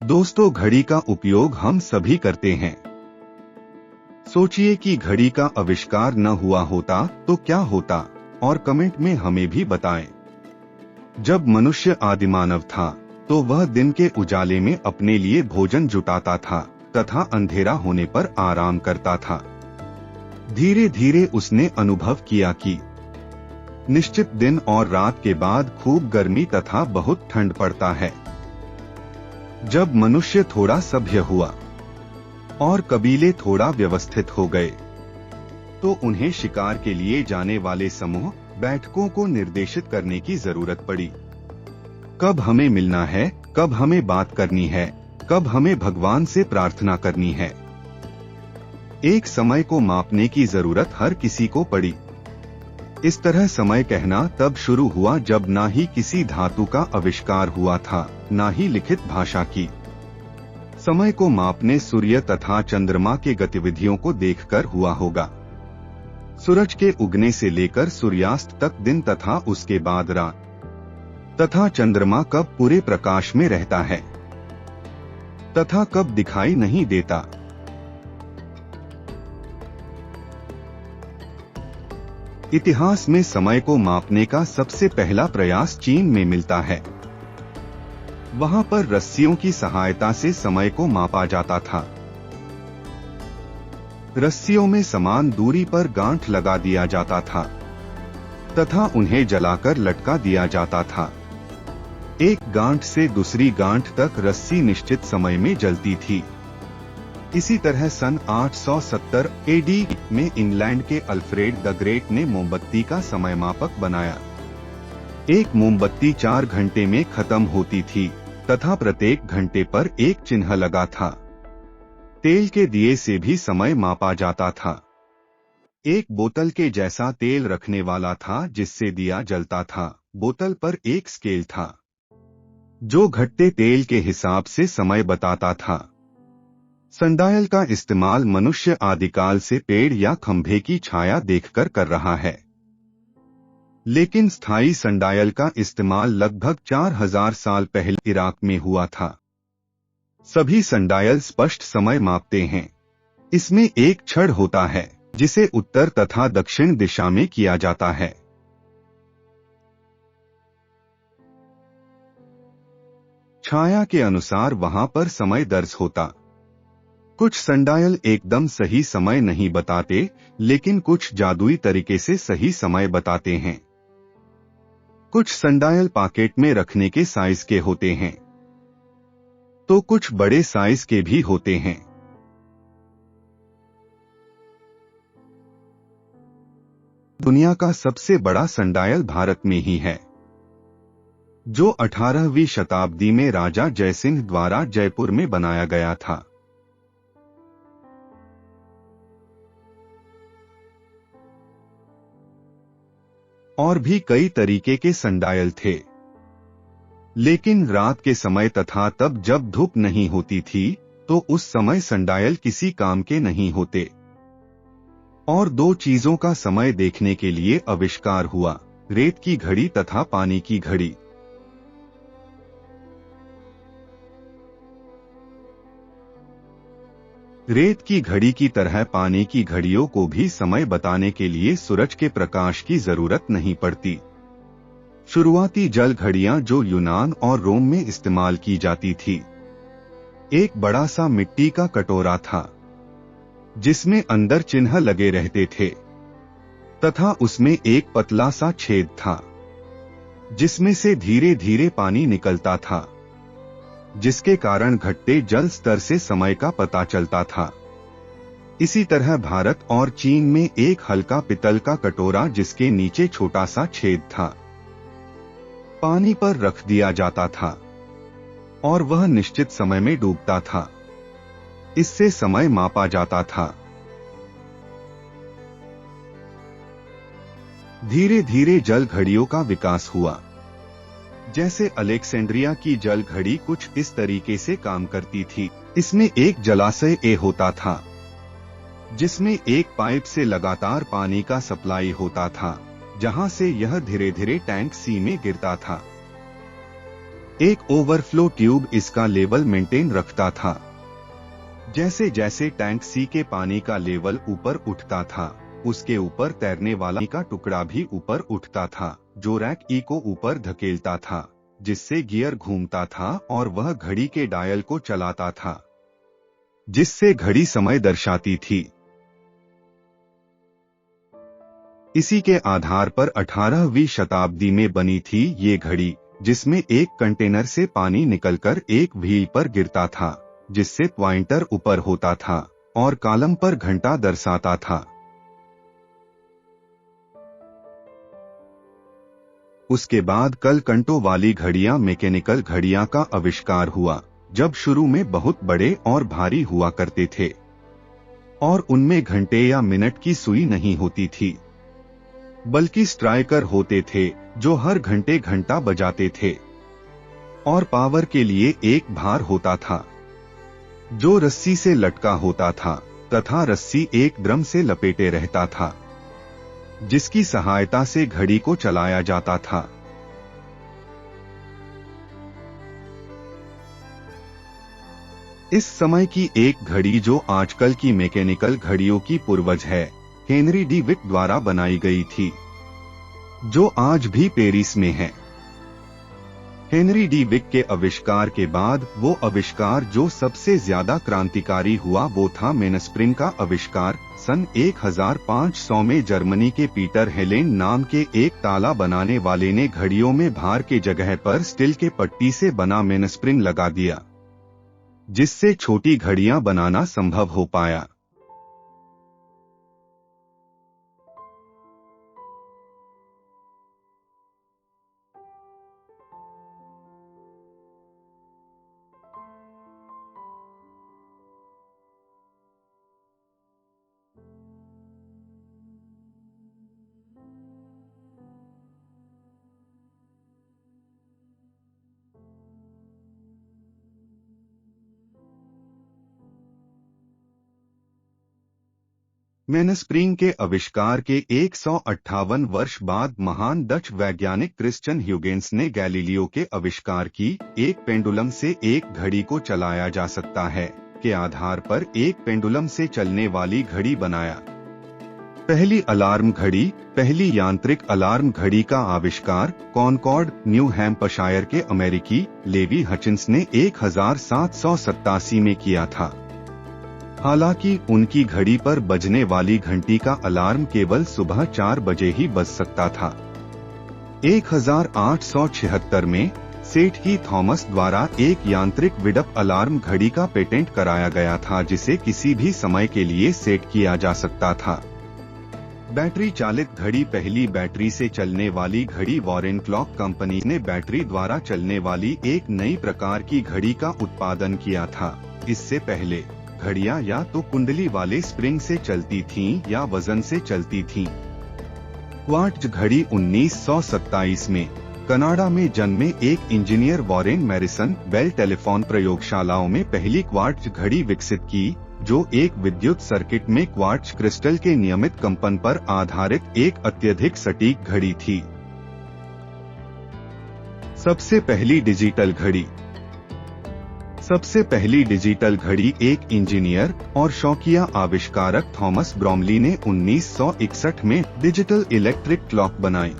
दोस्तों, घड़ी का उपयोग हम सभी करते हैं। सोचिए कि घड़ी का आविष्कार न हुआ होता तो क्या होता, और कमेंट में हमें भी बताएं। जब मनुष्य आदिमानव था तो वह दिन के उजाले में अपने लिए भोजन जुटाता था तथा अंधेरा होने पर आराम करता था। धीरे धीरे उसने अनुभव किया कि निश्चित दिन और रात के बाद खूब गर्मी तथा बहुत ठंड पड़ता है। जब मनुष्य थोड़ा सभ्य हुआ और कबीले थोड़ा व्यवस्थित हो गए तो उन्हें शिकार के लिए जाने वाले समूह बैठकों को निर्देशित करने की जरूरत पड़ी। कब हमें मिलना है, कब हमें बात करनी है, कब हमें भगवान से प्रार्थना करनी है। एक समय को मापने की जरूरत हर किसी को पड़ी। इस तरह समय कहना तब शुरू हुआ जब ना ही किसी धातु का आविष्कार हुआ था, ना ही लिखित भाषा की। समय को मापने सूर्य तथा चंद्रमा के गतिविधियों को देखकर हुआ होगा। सूरज के उगने से लेकर सूर्यास्त तक दिन तथा उसके बाद रात, तथा चंद्रमा कब पूरे प्रकाश में रहता है तथा कब दिखाई नहीं देता। इतिहास में समय को मापने का सबसे पहला प्रयास चीन में मिलता है। वहां पर रस्सियों की सहायता से समय को मापा जाता था। रस्सियों में समान दूरी पर गांठ लगा दिया जाता था तथा उन्हें जलाकर लटका दिया जाता था। एक गांठ से दूसरी गांठ तक रस्सी निश्चित समय में जलती थी। इसी तरह सन 870 एडी में इंग्लैंड के अल्फ्रेड द ग्रेट ने मोमबत्ती का समय मापक बनाया। एक मोमबत्ती 4 घंटे में खत्म होती थी तथा प्रत्येक घंटे पर एक चिन्ह लगा था। तेल के दिए से भी समय मापा जाता था। एक बोतल के जैसा तेल रखने वाला था जिससे दिया जलता था। बोतल पर एक स्केल था जो घटते तेल के हिसाब से समय बताता था। सनडायल का इस्तेमाल मनुष्य आदिकाल से पेड़ या खंभे की छाया देखकर कर रहा है, लेकिन स्थायी सनडायल का इस्तेमाल लगभग 4000 साल पहले इराक में हुआ था। सभी सनडायल स्पष्ट समय मापते हैं। इसमें एक छड़ होता है जिसे उत्तर तथा दक्षिण दिशा में किया जाता है। छाया के अनुसार वहां पर समय दर्ज होता। कुछ सनडायल एकदम सही समय नहीं बताते, लेकिन कुछ जादुई तरीके से सही समय बताते हैं। कुछ सनडायल पॉकेट में रखने के साइज के होते हैं तो कुछ बड़े साइज के भी होते हैं। दुनिया का सबसे बड़ा सनडायल भारत में ही है, जो 18वीं शताब्दी में राजा जयसिंह द्वारा जयपुर में बनाया गया था। और भी कई तरीके के सनडायल थे, लेकिन रात के समय तथा तब जब धूप नहीं होती थी तो उस समय सनडायल किसी काम के नहीं होते। और 2 चीजों का समय देखने के लिए आविष्कार हुआ, रेत की घड़ी तथा पानी की घड़ी। रेत की घड़ी की तरह पानी की घड़ियों को भी समय बताने के लिए सूरज के प्रकाश की जरूरत नहीं पड़ती। शुरुआती जल घड़ियां जो यूनान और रोम में इस्तेमाल की जाती थी, एक बड़ा सा मिट्टी का कटोरा था जिसमें अंदर चिन्ह लगे रहते थे तथा उसमें एक पतला सा छेद था जिसमें से धीरे धीरे पानी निकलता था, जिसके कारण घटते जल स्तर से समय का पता चलता था। इसी तरह भारत और चीन में एक हल्का पितल का कटोरा जिसके नीचे छोटा सा छेद था, पानी पर रख दिया जाता था और वह निश्चित समय में डूबता था। इससे समय मापा जाता था। धीरे धीरे जल घड़ियों का विकास हुआ। जैसे अलेक्जेंड्रिया की जल घड़ी कुछ इस तरीके से काम करती थी। इसमें एक जलाशय ए होता था जिसमें एक पाइप से लगातार पानी का सप्लाई होता था, जहां से यह धीरे धीरे टैंक सी में गिरता था। एक ओवरफ्लो ट्यूब इसका लेवल मेंटेन रखता था। जैसे जैसे टैंक सी के पानी का लेवल ऊपर उठता था, उसके ऊपर तैरने वाला का टुकड़ा भी ऊपर उठता था, जो रैक ई को ऊपर धकेलता था, जिससे गियर घूमता था और वह घड़ी के डायल को चलाता था, जिससे घड़ी समय दर्शाती थी। इसी के आधार पर 18वीं शताब्दी में बनी थी ये घड़ी, जिसमें एक कंटेनर से पानी निकलकर एक व्हील पर गिरता था, जिससे पॉइंटर ऊपर होता था और कॉलम पर घंटा दर्शाता था। उसके बाद कल कंटो वाली घड़ियां मैकेनिकल घड़ियां का आविष्कार हुआ, जब शुरू में बहुत बड़े और भारी हुआ करते थे और उनमें घंटे या मिनट की सुई नहीं होती थी, बल्कि स्ट्राइकर होते थे जो हर घंटे घंटा बजाते थे और पावर के लिए एक भार होता था जो रस्सी से लटका होता था तथा रस्सी एक ड्रम से लपेटे रहता था, जिसकी सहायता से घड़ी को चलाया जाता था। इस समय की एक घड़ी जो आजकल की मैकेनिकल घड़ियों की पूर्वज है, हेनरी डी विक द्वारा बनाई गई थी, जो आज भी पेरिस में है। हेनरी डी विक के आविष्कार के बाद वो आविष्कार जो सबसे ज्यादा क्रांतिकारी हुआ वो था मेनस्प्रिंग का आविष्कार। सन 1500 में जर्मनी के पीटर हेलेन नाम के एक ताला बनाने वाले ने घड़ियों में भार के जगह पर स्टील के पट्टी से बना मेनस्प्रिंग लगा दिया, जिससे छोटी घड़ियां बनाना संभव हो पाया। मेनस्प्रिंग के आविष्कार के 158 वर्ष बाद महान डच वैज्ञानिक क्रिश्चियन ह्यूगेंस ने गैलीलियो के आविष्कार की एक पेंडुलम से एक घड़ी को चलाया जा सकता है के आधार पर एक पेंडुलम से चलने वाली घड़ी बनाया। पहली अलार्म घड़ी, पहली यांत्रिक अलार्म घड़ी का आविष्कार कॉनकॉर्ड, न्यू हैम्पशायर के अमेरिकी लेवी हचिंस ने 1787 में किया था। हालांकि उनकी घड़ी पर बजने वाली घंटी का अलार्म केवल सुबह 4 बजे ही बज सकता था। 1876 में सेठ ही थॉमस द्वारा एक यांत्रिक विडप अलार्म घड़ी का पेटेंट कराया गया था, जिसे किसी भी समय के लिए सेट किया जा सकता था। बैटरी चालित घड़ी, पहली बैटरी से चलने वाली घड़ी वॉरेन क्लॉक कंपनी ने बैटरी द्वारा चलने वाली एक नई प्रकार की घड़ी का उत्पादन किया था। इससे पहले घड़ियां या तो कुंडली वाले स्प्रिंग से चलती थीं या वजन से चलती थीं। क्वार्ट्ज घड़ी 1927 में कनाडा में जन्मे एक इंजीनियर वॉरेन मैरिसन बेल टेलीफोन प्रयोगशालाओं में पहली क्वार्ट्ज घड़ी विकसित की, जो एक विद्युत सर्किट में क्वार्ट्ज क्रिस्टल के नियमित कंपन पर आधारित एक अत्यधिक सटीक घड़ी थी। सबसे पहली डिजिटल घड़ी। सबसे पहली डिजिटल घड़ी एक इंजीनियर और शौकिया आविष्कारक थॉमस ब्रोमली ने 1961 में डिजिटल इलेक्ट्रिक क्लॉक बनाई।